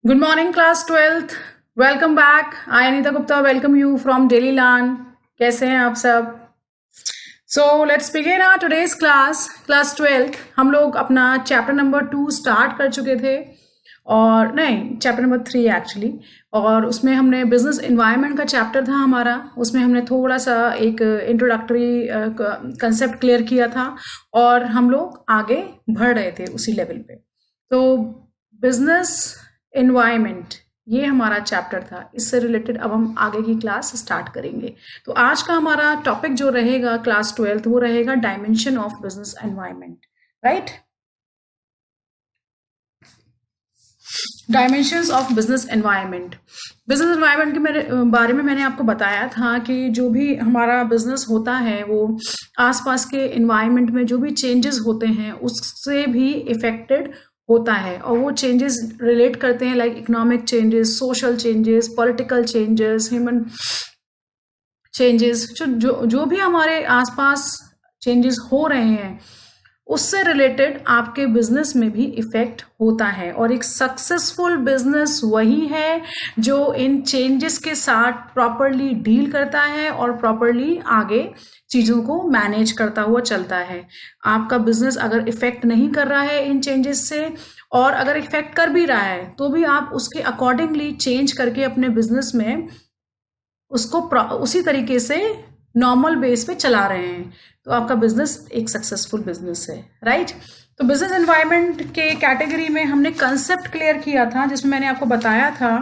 Good morning, class 12th. Welcome back. I, Anita Gupta, welcome you from Daily Lan. कैसे हैं आप सब? So let's begin our today's class 12th. हम लोग अपना चैप्टर नंबर 2 स्टार्ट कर चुके थे और नहीं चैप्टर नंबर 3 एक्चुअली। और उसमें हमने बिजनेस एनवायरनमेंट का चैप्टर था हमारा, उसमें हमने थोड़ा सा एक इंट्रोडक्टरी कंसेप्ट क्लियर किया था और हम लोग आगे बढ़ रहे थे उसी लेवल पे। तो बिजनेस एनवायरनमेंट ये हमारा चैप्टर था, इससे रिलेटेड अब हम आगे की क्लास स्टार्ट करेंगे। तो आज का हमारा टॉपिक जो रहेगा क्लास 12th वो रहेगा dimension of business environment, right. Dimensions of business environment. Business environment के मेरे बारे में मैंने आपको बताया था कि जो भी हमारा बिजनेस होता है वो आसपास के एनवायरनमेंट में जो भी चेंजेस होते हैं उससे भी इफेक्टेड होता है और वो चेंजेस रिलेट करते हैं like economic changes, social changes, political changes, human changes, जो भी हमारे आसपास चेंजेस हो रहे हैं उससे रिलेटेड आपके बिजनेस में भी इफेक्ट होता है। और एक सक्सेसफुल बिजनेस वही है जो इन चेंजेस के साथ प्रॉपरली डील करता है और प्रॉपरली आगे चीजों को मैनेज करता हुआ चलता है। आपका बिजनेस अगर इफेक्ट नहीं कर रहा है इन चेंजेस से, और अगर इफेक्ट कर भी रहा है तो भी आप उसके अकॉर्डिंगली चेंज करके अपने बिजनेस में उसको उसी तरीके से नॉर्मल बेस पे चला रहे हैं तो आपका बिजनेस एक सक्सेसफुल बिजनेस है, राइट। तो बिजनेस एनवायरनमेंट के कैटेगरी में हमने कंसेप्ट क्लियर किया था जिसमें मैंने आपको बताया था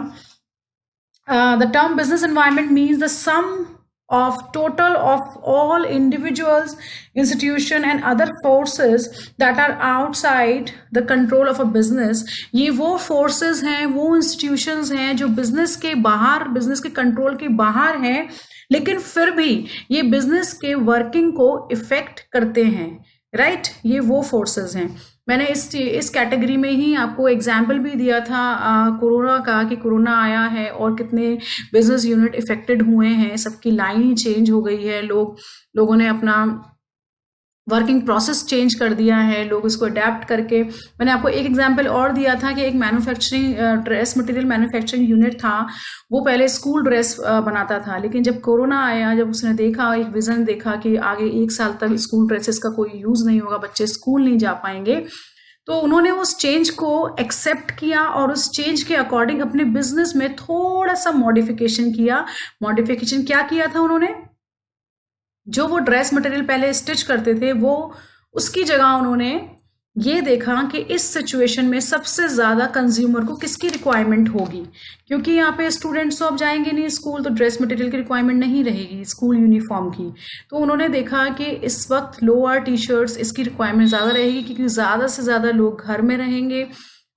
the term business environment means the sum of total of all individuals, institution and other forces that are outside the control of a business। ये वो forces हैं, वो institutions हैं जो business के बाहर, business के control के बाहर हैं, लेकिन फिर भी ये business के working को affect करते हैं, राइट। ये वो फोर्सेस हैं। मैंने इस कैटेगरी में ही आपको एग्जाम्पल भी दिया था कोरोना का, कि कोरोना आया है और कितने बिजनेस यूनिट इफेक्टेड हुए हैं, सबकी लाइन ही चेंज हो गई है, लोगों ने अपना वर्किंग प्रोसेस चेंज कर दिया है, लोग इसको अडेप्ट करके। मैंने आपको एक एग्जांपल और दिया था कि एक manufacturing dress material manufacturing unit था, वो पहले स्कूल ड्रेस बनाता था, लेकिन जब कोरोना आया, जब उसने देखा, एक विजन देखा कि आगे 1 साल तक स्कूल ड्रेसेस का कोई यूज नहीं होगा, बच्चे स्कूल नहीं जा पाएंगे, तो उन्होंने उस चेंज को एक्सेप्ट किया और उस चेंज के अकॉर्डिंग अपने बिजनेस में थोड़ा सा मॉडिफिकेशन किया। मॉडिफिकेशन क्या किया था उन्होंने? जो वो ड्रेस मटेरियल पहले स्टिच करते थे वो उसकी जगह उन्होंने ये देखा कि इस सिचुएशन में सबसे ज्यादा कंज्यूमर को किसकी रिक्वायरमेंट होगी, क्योंकि यहाँ पे स्टूडेंट्स तो अब जाएंगे नहीं स्कूल, तो ड्रेस मटेरियल की रिक्वायरमेंट नहीं रहेगी स्कूल यूनिफॉर्म की। तो उन्होंने देखा कि इस वक्त लोअर टी शर्ट्स इसकी रिक्वायरमेंट ज्यादा रहेगी क्योंकि ज्यादा से ज्यादा लोग घर में रहेंगे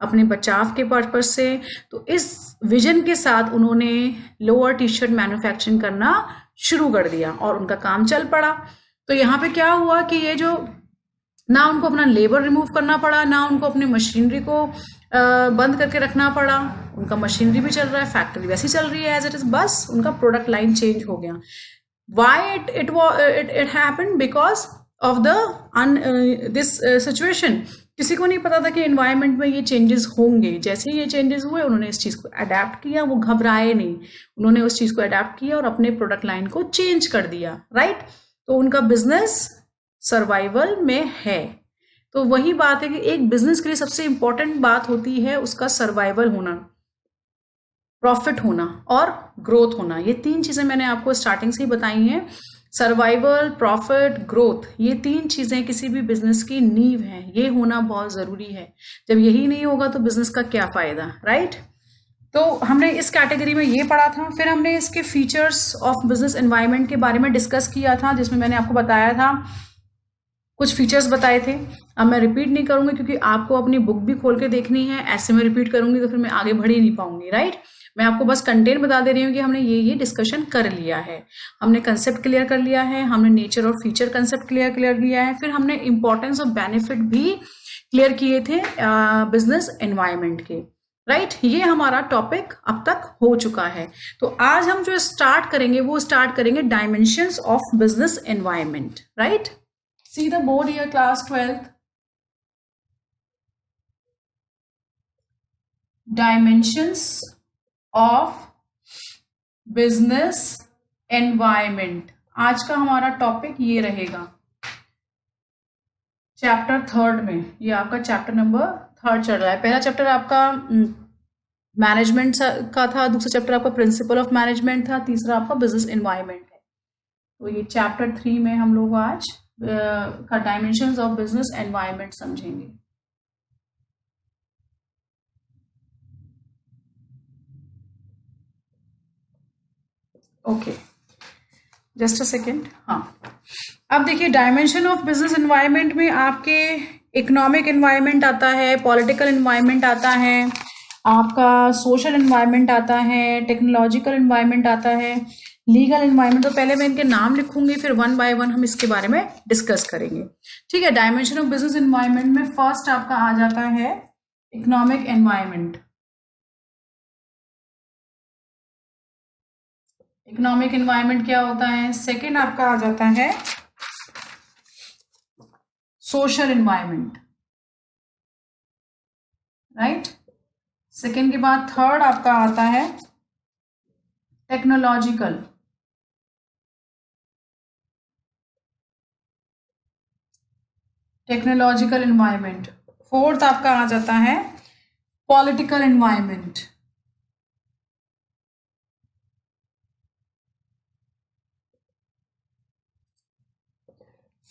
अपने बचाव के पर्पज से। तो इस विजन के साथ उन्होंने लोअर टी शर्ट मैन्युफैक्चरिंग करना शुरू कर दिया और उनका काम चल पड़ा। तो यहाँ पे क्या हुआ कि ये जो ना उनको अपना लेबर रिमूव करना पड़ा, ना उनको अपनी मशीनरी को बंद करके रखना पड़ा, उनका मशीनरी भी चल रहा है, फैक्ट्री वैसी चल रही है एज इट इज, बस उनका प्रोडक्ट लाइन चेंज हो गया। Why it happened? Because of the this situation. किसी को नहीं पता था कि एनवायरनमेंट में ये चेंजेस होंगे। जैसे ही ये चेंजेस हुए उन्होंने इस चीज को अडेप्ट किया, वो घबराए नहीं, उन्होंने उस चीज को अडेप्ट किया और अपने प्रोडक्ट लाइन को चेंज कर दिया, राइट। तो उनका बिजनेस सर्वाइवल में है। तो वही बात है कि एक बिजनेस के लिए सबसे इंपॉर्टेंट बात होती है उसका सर्वाइवल होना, प्रॉफिट होना और ग्रोथ होना। ये 3 चीजें मैंने आपको स्टार्टिंग से ही बताई हैं। सर्वाइवल, प्रॉफिट, ग्रोथ, ये 3 चीजें किसी भी बिजनेस की नींव है, ये होना बहुत जरूरी है। जब यही नहीं होगा तो बिजनेस का क्या फायदा, राइट। तो हमने इस कैटेगरी में ये पढ़ा था। फिर हमने इसके फीचर्स ऑफ बिजनेस एनवायरनमेंट के बारे में डिस्कस किया था, जिसमें मैंने आपको बताया था, कुछ फीचर्स बताए थे। अब मैं रिपीट नहीं करूंगी क्योंकि आपको अपनी बुक भी खोल के देखनी है, ऐसे में रिपीट करूंगी तो फिर मैं आगे बढ़ ही नहीं पाऊंगी, राइट। मैं आपको बस कंटेंट बता दे रही हूँ कि हमने ये डिस्कशन कर लिया है। हमने कंसेप्ट क्लियर कर लिया है, हमने नेचर और फीचर कंसेप्ट क्लियर लिया है, फिर हमने इंपॉर्टेंस और बेनिफिट भी क्लियर किए थे बिजनेस एनवायरनमेंट के, राइट। ये हमारा टॉपिक अब तक हो चुका है। तो आज हम जो स्टार्ट करेंगे वो स्टार्ट करेंगे dimensions of business environment, right. See the board here, class 12th. Dimensions of business environment, आज का हमारा टॉपिक ये रहेगा चैप्टर 3 में। ये आपका चैप्टर नंबर 3 चल रहा है। पहला चैप्टर आपका मैनेजमेंट का था, दूसरा चैप्टर आपका प्रिंसिपल ऑफ मैनेजमेंट था, तीसरा आपका बिजनेस एनवायरमेंट है। तो ये चैप्टर 3 में हम लोग आज का डायमेंशंस ऑफ बिजनेस एनवायरमेंट समझेंगे। Okay, just a second. हाँ, अब देखिए डायमेंशन ऑफ बिजनेस एनवायरनमेंट में आपके इकोनॉमिक एनवायरनमेंट आता है, पॉलिटिकल एनवायरनमेंट आता है, आपका सोशल एनवायरनमेंट आता है, टेक्नोलॉजिकल एनवायरनमेंट आता है, लीगल एनवायरनमेंट। तो पहले मैं इनके नाम लिखूंगी, फिर वन बाय वन हम इसके बारे में डिस्कस करेंगे। ठीक है, डायमेंशन ऑफ बिजनेस एनवायरनमेंट में फर्स्ट आपका आ जाता है इकोनॉमिक एनवायरनमेंट। इकोनॉमिक एनवायरनमेंट क्या होता है? सेकेंड आपका आ जाता है सोशल एनवायरनमेंट, राइट। सेकेंड के बाद थर्ड आपका आता है टेक्नोलॉजिकल, टेक्नोलॉजिकल एनवायरनमेंट। फोर्थ आपका आ जाता है पॉलिटिकल एनवायरनमेंट।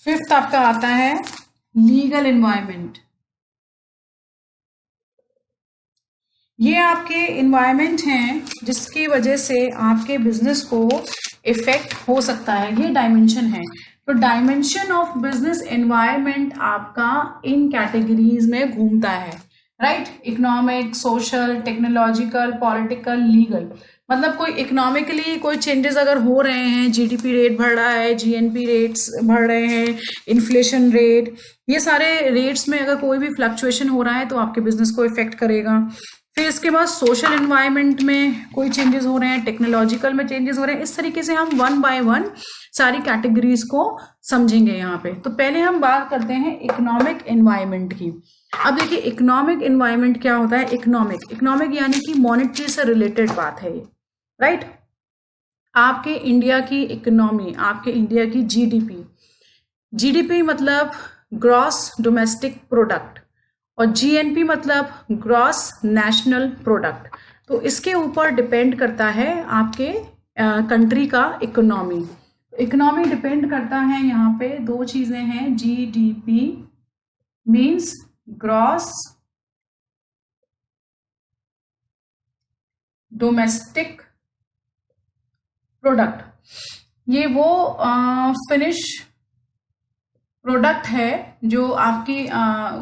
फिफ्थ आपका आता है लीगल एनवायरनमेंट। ये आपके एनवायरनमेंट हैं जिसकी वजह से आपके बिजनेस को इफेक्ट हो सकता है, ये डायमेंशन है। तो डायमेंशन ऑफ बिजनेस एनवायरनमेंट आपका इन कैटेगरीज में घूमता है, right. Economic, social, technological, political, legal. मतलब कोई इकोनॉमिकली कोई चेंजेस अगर हो रहे हैं, जीडीपी रेट बढ़ रहा है, जीएनपी रेट्स बढ़ रहे हैं, इन्फ्लेशन रेट, ये सारे रेट्स में अगर कोई भी फ्लक्चुएशन हो रहा है तो आपके बिजनेस को इफेक्ट करेगा। फिर इसके बाद सोशल एनवायरनमेंट में कोई चेंजेस हो रहे हैं, टेक्नोलॉजिकल में चेंजेस हो रहे हैं। इस तरीके से हम वन बाय वन सारी कैटेगरीज को समझेंगे यहाँ पे। तो पहले हम बात करते हैं इकोनॉमिक एनवायरनमेंट की। अब देखिए इकोनॉमिक एनवायरनमेंट क्या होता है। इकोनॉमिक यानी कि मॉनेटरी से रिलेटेड बात है ये, राइट। आपके इंडिया की इकोनॉमी, आपके इंडिया की जीडीपी मतलब ग्रॉस डोमेस्टिक प्रोडक्ट, और जीएनपी मतलब ग्रॉस नेशनल प्रोडक्ट। तो इसके ऊपर डिपेंड करता है आपके कंट्री का इकोनॉमी। इकोनॉमी डिपेंड करता है, यहाँ पे दो चीजें हैं, GDP means gross domestic product. ये वो फिनिश प्रोडक्ट है जो आपकी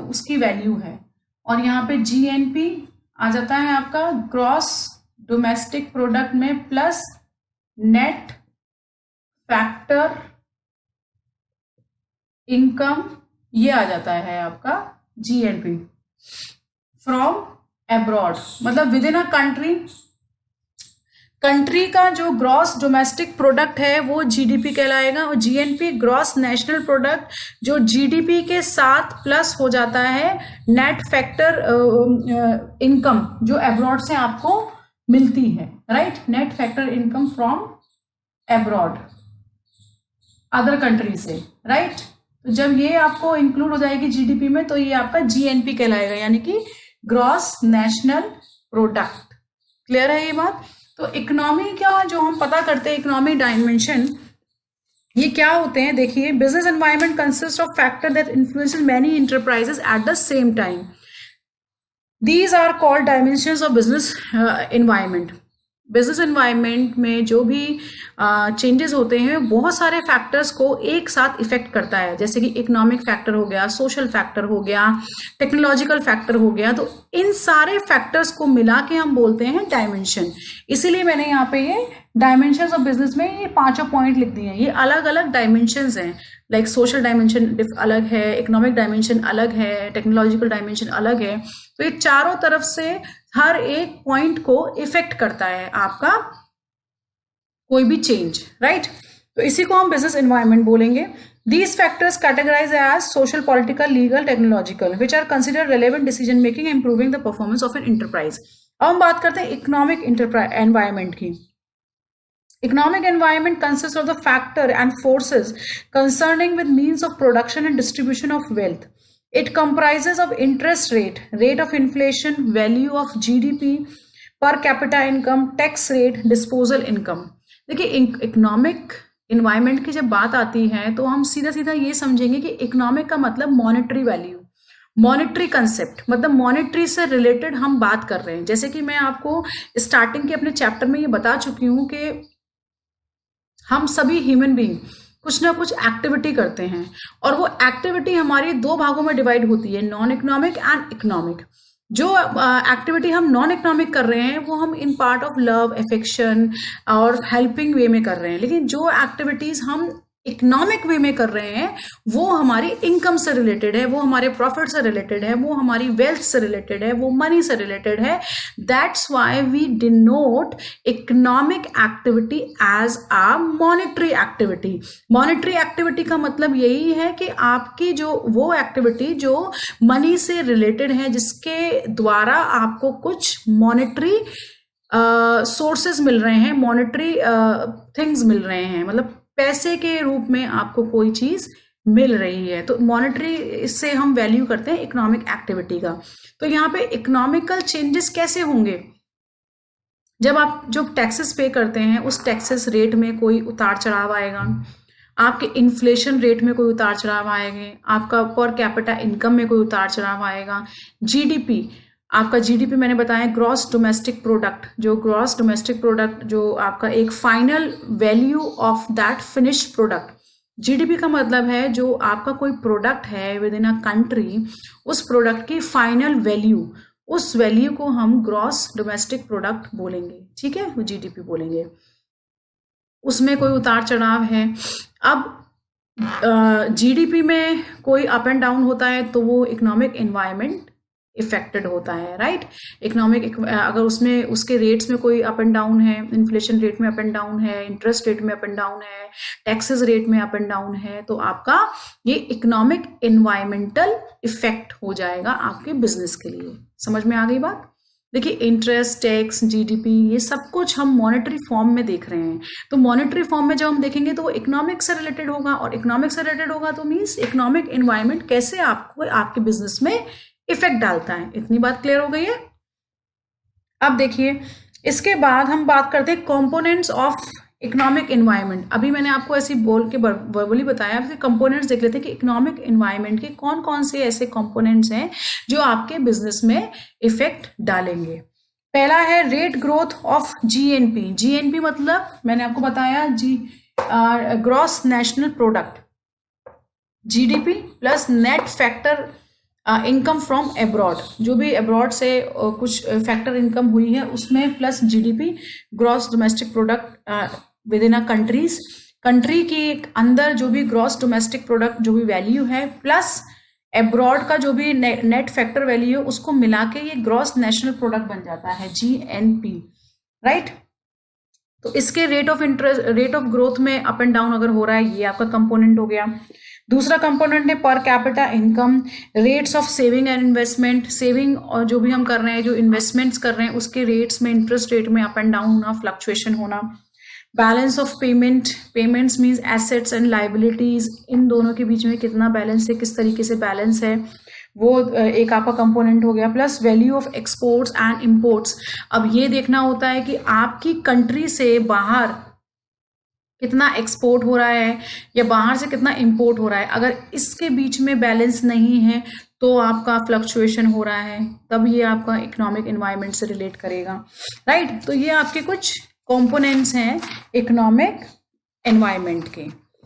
उसकी वैल्यू है। और यहाँ पे जीएनपी आ जाता है आपका ग्रॉस डोमेस्टिक प्रोडक्ट में प्लस नेट फैक्टर इनकम, ये आ जाता है आपका जीएनपी फ्रॉम एब्रॉड। मतलब विद इन अ कंट्री का जो ग्रॉस डोमेस्टिक प्रोडक्ट है वो जीडीपी कहलाएगा, और जीएनपी ग्रॉस नेशनल प्रोडक्ट जो जीडीपी के साथ प्लस हो जाता है नेट फैक्टर इनकम जो एब्रॉड से आपको मिलती है, right. Net factor income from abroad, other country से, राइट। तो जब ये आपको इंक्लूड हो जाएगी जीडीपी में तो ये आपका जीएनपी कहलाएगा, यानी कि ग्रॉस नेशनल प्रोडक्ट। क्लियर है ये बात। तो इकोनॉमी का जो हम पता करते हैं, इकोनॉमिक डायमेंशन, ये क्या होते हैं देखिए। Business environment consist of factor that influences many enterprises at the same time. These are called dimensions of business environment. Business environment में जो भी चेंजेस होते हैं बहुत सारे फैक्टर्स को एक साथ इफेक्ट करता है, जैसे कि इकोनॉमिक फैक्टर हो गया, सोशल फैक्टर हो गया, टेक्नोलॉजिकल फैक्टर हो गया। तो इन सारे फैक्टर्स को मिला के हम बोलते हैं डायमेंशन। इसीलिए मैंने यहाँ पे ये डायमेंशंस ऑफ बिजनेस में ये 5 पॉइंट लिख दिए हैं। ये अलग अलग डायमेंशंस हैं, लाइक सोशल डायमेंशन अलग है, इकोनॉमिक डायमेंशन अलग है, टेक्नोलॉजिकल डायमेंशन अलग है। तो ये चारों तरफ से हर एक पॉइंट को इफेक्ट करता है आपका कोई भी चेंज, राइट। तो इसी को हम बिजनेस एनवायरनमेंट बोलेंगे। These factors categorize as social, political, legal, technological, which are considered relevant decision making, improving the performance of an enterprise. अब हम बात करते हैं इकोनॉमिक एनवायरनमेंट की। Economic environment consists of the factor and forces concerning with means of production and distribution of wealth. It comprises of interest rate, rate of inflation, value of GDP, per capita income, tax rate, disposal income. देखिए economic environment की जब बात आती है तो हम सीधा सीधा ये समझेंगे कि इकोनॉमिक का मतलब मॉनेटरी वैल्यू, मॉनेटरी कंसेप्ट, मतलब मॉनेटरी से रिलेटेड हम बात कर रहे हैं। जैसे कि मैं आपको स्टार्टिंग के अपने चैप्टर में ये बता चुकी हूँ कि हम सभी ह्यूमन बीइंग कुछ ना कुछ एक्टिविटी करते हैं और वो एक्टिविटी हमारी दो भागों में डिवाइड होती है, नॉन इकोनॉमिक एंड इकोनॉमिक। जो एक्टिविटी हम नॉन इकोनॉमिक कर रहे हैं वो हम in part of love, affection और हेल्पिंग वे में कर रहे हैं, लेकिन जो एक्टिविटीज हम इकोनॉमिक वे में कर रहे हैं वो हमारी इनकम से रिलेटेड है, वो हमारे प्रॉफिट से रिलेटेड है, वो हमारी वेल्थ से रिलेटेड है, वो मनी से रिलेटेड है। That's why we denote economic activity as a monetary activity. Monetary activity का मतलब यही है कि आपकी जो वो एक्टिविटी जो मनी से रिलेटेड है, जिसके द्वारा आपको कुछ मॉनेटरी सोर्सेज मिल रहे हैं, मॉनेटरी थिंग्स मिल रहे हैं, मतलब पैसे के रूप में आपको कोई चीज मिल रही है। तो मॉनेटरी से हम वैल्यू करते हैं इकोनॉमिक एक्टिविटी का। तो यहाँ पे इकोनॉमिकल चेंजेस कैसे होंगे? जब आप जो टैक्सेस पे करते हैं उस टैक्सेस रेट में कोई उतार चढ़ाव आएगा, आपके इन्फ्लेशन रेट में कोई उतार चढ़ाव आएंगे, आपका पर कैपिटा इनकम में कोई उतार चढ़ाव आएगा, जीडीपी, आपका जीडीपी मैंने बताया ग्रॉस डोमेस्टिक प्रोडक्ट, जो ग्रॉस डोमेस्टिक प्रोडक्ट जो आपका एक final value of that finished product. GDP का मतलब है जो आपका कोई प्रोडक्ट है विद इन अ कंट्री, उस प्रोडक्ट की फाइनल वैल्यू, उस वैल्यू को हम ग्रॉस डोमेस्टिक प्रोडक्ट बोलेंगे, ठीक है, वो जीडीपी बोलेंगे। उसमें कोई उतार चढ़ाव है। अब जीडीपी में कोई अप एंड डाउन होता है तो वो इकोनॉमिक एनवायरनमेंट इफेक्टेड होता है, राइट। इकोनॉमिक अगर उसमें उसके रेट्स में कोई अप एंड डाउन है, इन्फ्लेशन रेट में अप एंड डाउन है, इंटरेस्ट रेट में अप एंड डाउन है, टैक्सेस रेट में अप एंड डाउन है, तो आपका ये इकोनॉमिक एनवायरमेंटल इफेक्ट हो जाएगा आपके बिजनेस के लिए। समझ में आ गई बात? देखिए इंटरेस्ट, टैक्स, जीडीपी, ये सब कुछ हम मॉनेटरी फॉर्म में देख रहे हैं। तो मॉनेटरी फॉर्म में जब हम देखेंगे तो वो इकोनॉमिक से रिलेटेड होगा, और इकोनॉमिक से रिलेटेड होगा तो मीन्स इकोनॉमिक एनवायरमेंट कैसे आपको आपके बिजनेस में इफेक्ट डालता है। इतनी बात क्लियर हो गई है? अब देखिए इसके बाद हम बात करते हैं कंपोनेंट्स ऑफ इकोनॉमिक एनवायरनमेंट। अभी मैंने आपको ऐसे बोल के वर्बली बताया, कंपोनेंट्स देख लेते हैं कि इकोनॉमिक एनवायरनमेंट के कौन कौन से ऐसे कंपोनेंट्स हैं जो आपके बिजनेस में इफेक्ट डालेंगे। पहला है rate growth of GNP. GNP मतलब मैंने आपको बताया gross national product, GDP plus net factor income from abroad, जो भी एब्रॉड से कुछ फैक्टर इनकम हुई है उसमें, plus GDP gross domestic product with in a countries, country के अंदर जो भी ग्रॉस डोमेस्टिक प्रोडक्ट जो भी वैल्यू है, प्लस एब्रॉड का जो भी नेट फैक्टर वैल्यू है, उसको मिला के ये ग्रॉस नेशनल प्रोडक्ट बन जाता है जीएनपी, राइट। तो इसके रेट ऑफ ग्रोथ में अप एंड डाउन अगर हो रहा है, ये आपका कंपोनेंट हो गया। दूसरा कंपोनेंट है per capita income, rates of saving and investment, saving और जो भी हम कर रहे हैं, जो इन्वेस्टमेंट्स कर रहे हैं उसके रेट्स में, इंटरेस्ट रेट में अप एंड डाउन होना, फ्लक्चुएशन होना। Balance of payment, payments means assets and liabilities, इन दोनों के बीच में कितना बैलेंस है, किस तरीके से बैलेंस है, वो एक आपका कंपोनेंट हो गया। Plus value of exports and imports, अब ये देखना होता है कि आपकी कंट्री से बाहर कितना एक्सपोर्ट हो रहा है या बाहर से कितना इंपोर्ट हो रहा है। अगर इसके बीच में बैलेंस नहीं है तो आपका फ्लक्चुएशन हो रहा है, तब ये आपका इकोनॉमिक एनवायरनमेंट से रिलेट करेगा, राइट। तो ये आपके कुछ कंपोनेंट्स हैं इकोनॉमिक एनवायरनमेंट के।